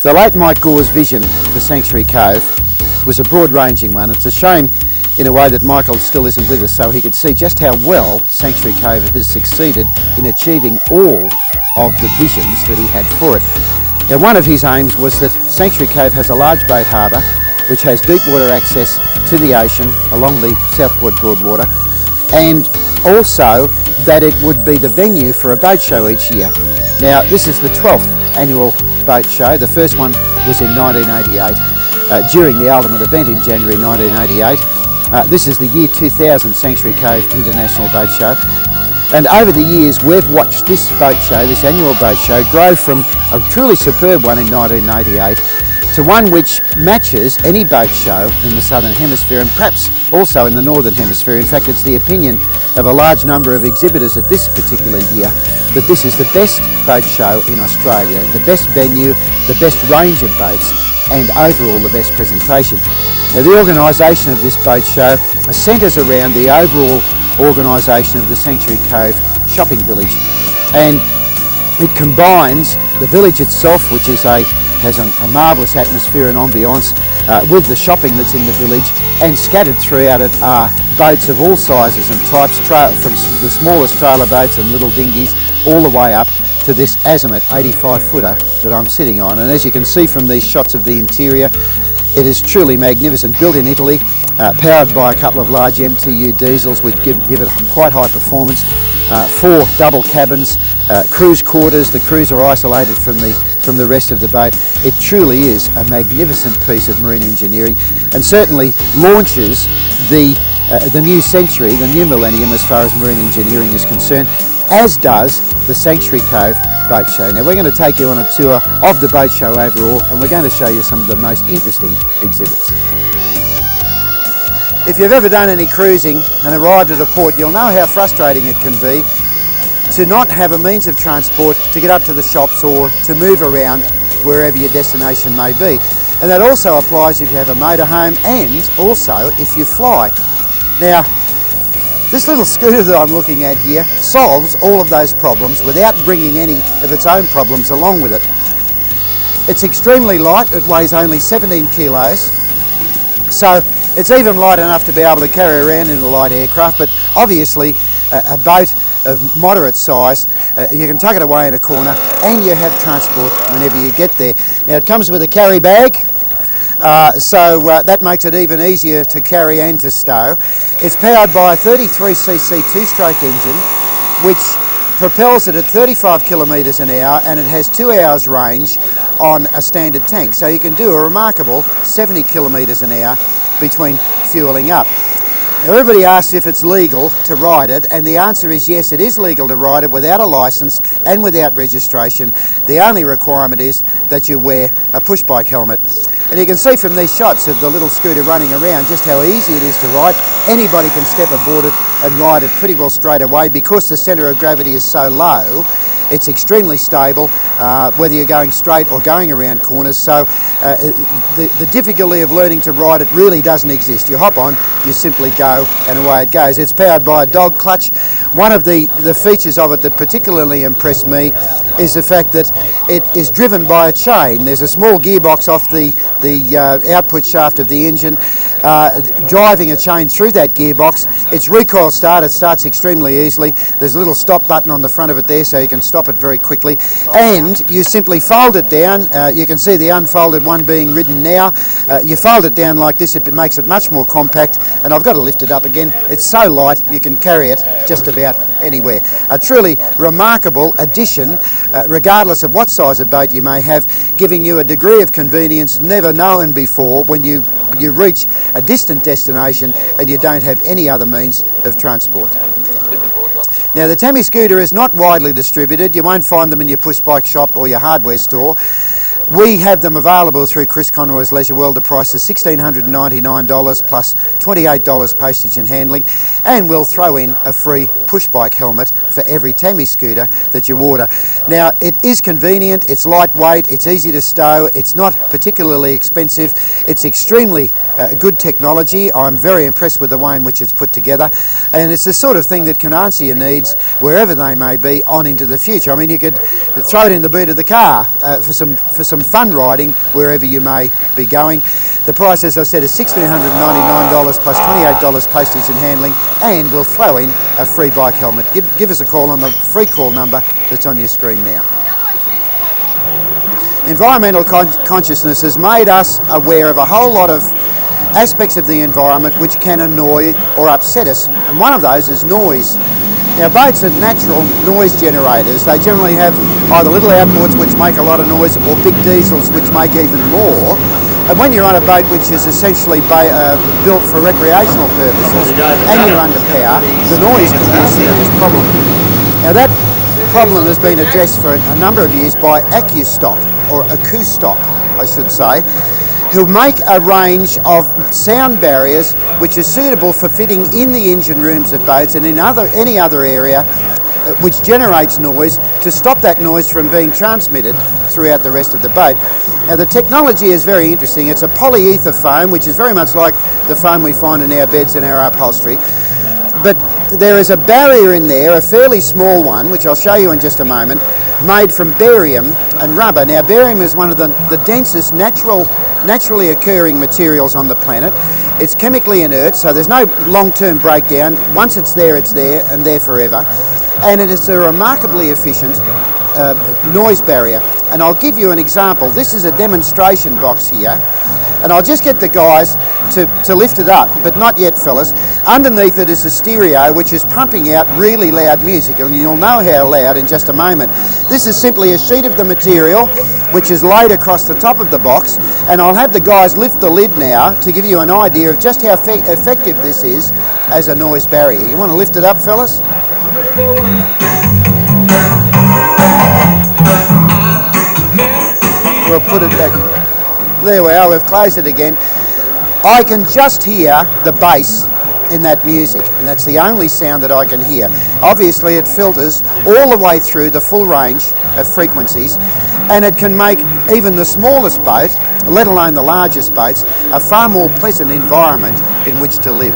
The late Mike Gore's vision for Sanctuary Cove was a broad-ranging one. It's a shame in a way that Michael still isn't with us, so he could see just how well Sanctuary Cove has succeeded in achieving all of the visions that he had for it. Now, one of his aims was that Sanctuary Cove has a large boat harbour which has deep water access to the ocean along the Southport Broadwater, and also that it would be the venue for a boat show each year. Now, this is the 12th annual boat show. The first one was in 1988 during the ultimate event in January 1988. This is the year 2000 Sanctuary Cove International Boat Show, and over the years we've watched this boat show, this annual boat show, grow from a truly superb one in 1988 to one which matches any boat show in the Southern Hemisphere and perhaps also in the Northern Hemisphere. In fact, it's the opinion of a large number of exhibitors at this particular year that this is the best boat show in Australia, the best venue, the best range of boats, and overall the best presentation. Now, the organisation of this boat show centres around the overall organisation of the Sanctuary Cove shopping village, and it combines the village itself, which is has a marvellous atmosphere and ambiance, with the shopping that's in the village, and scattered throughout it are boats of all sizes and types, from the smallest trailer boats and little dinghies all the way up to this azimuth 85-footer that I'm sitting on. And as you can see from these shots of the interior, it is truly magnificent, built in Italy, powered by a couple of large MTU diesels which give it quite high performance, 4 double cabins, cruise quarters. The crews are isolated from the rest of the boat. It truly is a magnificent piece of marine engineering, and certainly launches the new century, the new millennium as far as marine engineering is concerned, as does the Sanctuary Cove Boat Show. Now, we're going to take you on a tour of the boat show overall, and we're going to show you some of the most interesting exhibits. If you've ever done any cruising and arrived at a port, you'll know how frustrating it can be to not have a means of transport to get up to the shops or to move around wherever your destination may be. And that also applies if you have a motorhome and also if you fly. Now, this little scooter that I'm looking at here solves all of those problems without bringing any of its own problems along with it. It's extremely light. It weighs only 17 kilos, so it's even light enough to be able to carry around in a light aircraft, but obviously a boat of moderate size, you can tuck it away in a corner and you have transport whenever you get there. Now, it comes with a carry bag, so that makes it even easier to carry and to stow. It's powered by a 33cc two-stroke engine which propels it at 35 kilometres an hour, and it has 2 hours range on a standard tank, so you can do a remarkable 70 kilometres an hour between fuelling up. Now, everybody asks if it's legal to ride it, and the answer is yes, it is legal to ride it without a licence and without registration. The only requirement is that you wear a push bike helmet. And you can see from these shots of the little scooter running around just how easy it is to ride. Anybody can step aboard it and ride it pretty well straight away. Because the centre of gravity is so low, it's extremely stable, whether you're going straight or going around corners. So the difficulty of learning to ride it really doesn't exist. You hop on, you simply go, and away it goes. It's powered by a dog clutch. One of the features of it that particularly impressed me is the fact that it is driven by a chain. There's a small gearbox off the output shaft of the engine, driving a chain through that gearbox. It's recoil start. It starts extremely easily. There's a little stop button on the front of it there, so you can stop it very quickly, and you simply fold it down. You can see the unfolded one being ridden now. You fold it down like this, it makes it much more compact, and I've got to lift it up again. It's so light you can carry it just about anywhere. A truly remarkable addition, regardless of what size of boat you may have, giving you a degree of convenience never known before when you reach a distant destination and you don't have any other means of transport. Now, the Tammy scooter is not widely distributed. You won't find them in your push bike shop or your hardware store. We have them available through Chris Conroy's Leisure World at prices $1,699 plus $28 postage and handling, and we'll throw in a free push bike helmet for every Tammy scooter that you order. Now, it is convenient, it's lightweight, it's easy to stow, it's not particularly expensive, it's extremely good technology. I'm very impressed with the way in which it's put together, and it's the sort of thing that can answer your needs wherever they may be on into the future. I mean, you could throw it in the boot of the car for some some fun riding wherever you may be going. The price, as I said, is $1,699 plus $28 postage and handling, and we'll throw in a free bike helmet. Give us a call on the free call number that's on your screen now. Environmental consciousness has made us aware of a whole lot of aspects of the environment which can annoy or upset us, and one of those is noise. Now, boats are natural noise generators. They generally have either little outboards which make a lot of noise or big diesels which make even more. And when you're on a boat which is essentially built for recreational purposes and you're under power, the noise can be a serious problem. Now, that problem has been addressed for a number of years by AccuStop, or AccuStop, I should say, who make a range of sound barriers which are suitable for fitting in the engine rooms of boats and in any other area which generates noise, to stop that noise from being transmitted throughout the rest of the boat. Now, the technology is very interesting. It's a polyether foam, which is very much like the foam we find in our beds and our upholstery. But there is a barrier in there, a fairly small one, which I'll show you in just a moment, made from barium and rubber. Now, barium is one of the densest naturally occurring materials on the planet. It's chemically inert, so there's no long-term breakdown. Once it's there and there forever. And it is a remarkably efficient noise barrier. And I'll give you an example. This is a demonstration box here, and I'll just get the guys to lift it up, but not yet, fellas. Underneath it is a stereo which is pumping out really loud music, and you'll know how loud in just a moment. This is simply a sheet of the material which is laid across the top of the box, and I'll have the guys lift the lid now to give you an idea of just how effective this is as a noise barrier. You want to lift it up, fellas? We'll put it back. There we are, we've closed it again. I can just hear the bass in that music, and that's the only sound that I can hear. Obviously it filters all the way through the full range of frequencies, and it can make even the smallest boat, let alone the largest boats, a far more pleasant environment in which to live.